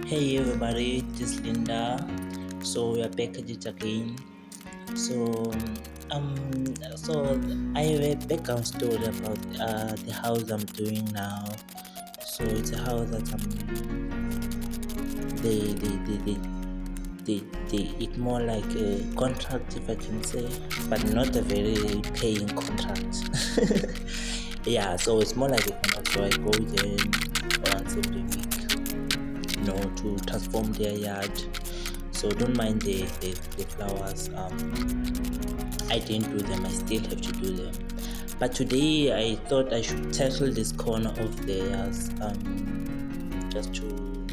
Hey everybody, this is Linda. So we are back at it again. So so I have a background story about the house I'm doing now. So it's a house that they it more like a contract if I can say, but not a very paying contract. Yeah, so it's more like a contract. So I go there once every week, to transform their yard. So don't mind the flowers. I didn't do them. I still have to do them. But today I thought I should tackle this corner of theirs, just to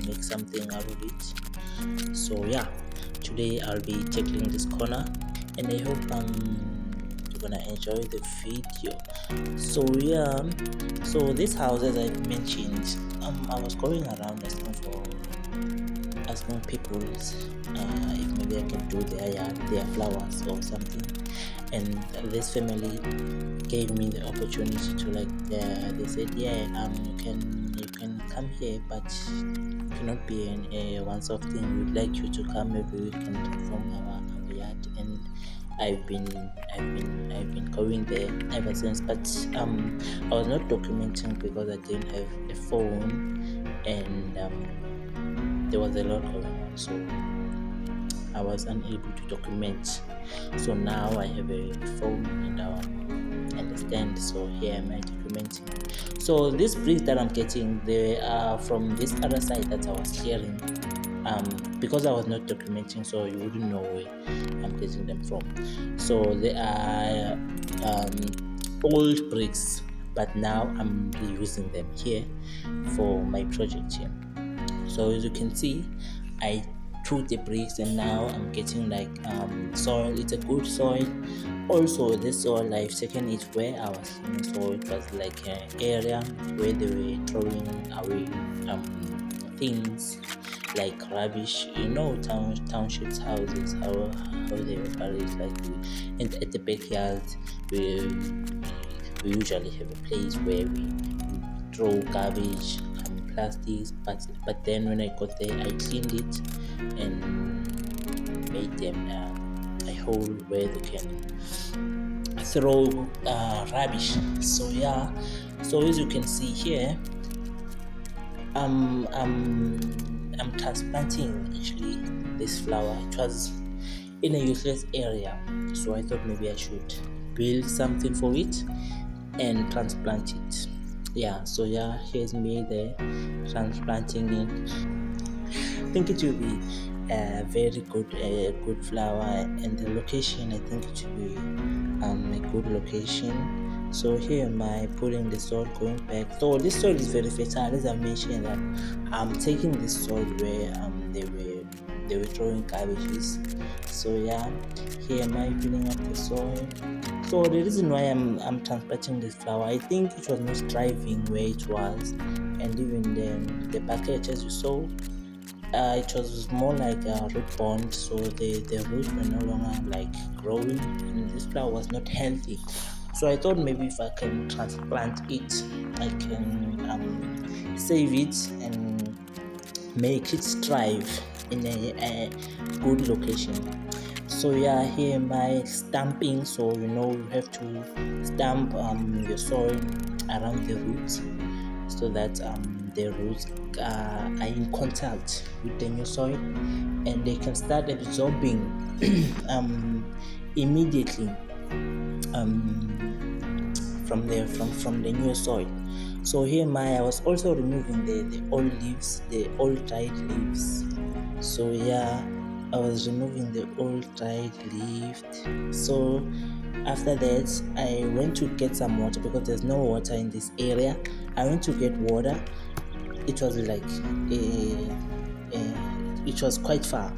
make something out of it. So yeah, today I'll be tackling this corner, and I hope you're gonna enjoy the video. So yeah, so this house, as I mentioned, I was going around asking people if maybe I can do their flowers or something, and this family gave me the opportunity to, like, they said, yeah, you can come here, but it cannot be a once-off thing. We'd like you to come every week and transform our yard. And I've been going there ever since, but I was not documenting because I didn't have a phone, and there was a lot going on, so I was unable to document. So now I have a phone and I understand. So here am I documenting. So this bricks that I'm getting, they are from this other side that I was clearing. Because I was not documenting, so you wouldn't know where I'm getting them from. So they are old bricks, but now I'm reusing them here for my project here. So as you can see, I threw the bricks and now I'm getting like soil. It's a good soil. Also, this soil I've taken it where I was living, so it was like an area where they were throwing away things like rubbish. Townships houses, how they operate, like and at the backyard we we usually have a place where we throw garbage, plastics, but then when I got there, I cleaned it and made them a hole where they can throw rubbish. So yeah, so as you can see here, I'm transplanting actually this flower. It was in a useless area, so I thought maybe I should build something for it and transplant it. Yeah, so yeah, here's me there transplanting it. I think it will be a very good flower, and the location, I think it will be a good location. So here am I putting the soil, going back. So this soil is very fertile, as I mentioned that I'm taking this soil where they were throwing cabbages. So yeah, here am I filling up the soil. So the reason why I'm transplanting this flower, I think it was not thriving where it was, and even the package, as you saw, it was more like a root bond, so the roots were no longer like growing, and this flower was not healthy. So I thought maybe if I can transplant it, I can save it and make it thrive in a good location. So yeah, here am I stamping. So you have to stamp your soil around the roots, so that the roots are in contact with the new soil, and they can start absorbing immediately from the new soil. So here I was also removing the old leaves, the old dried leaves. So yeah, I was removing the old dried leaves. So after that, I went to get some water because there's no water in this area. I went to get water. It was like it was quite far,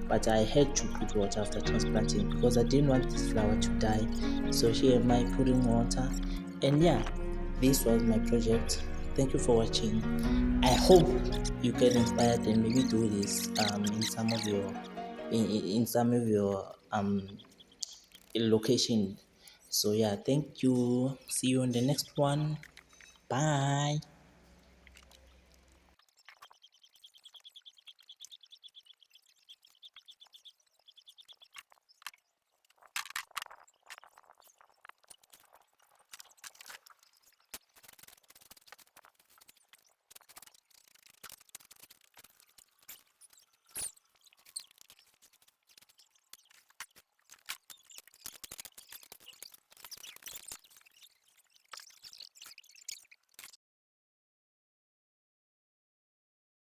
but I had to put water after transplanting because I didn't want this flower to die. So here am I putting water, and yeah, this was my project. Thank you for watching. I hope you get inspired and maybe do this in some of your location. So yeah, thank you. See you in the next one. Bye.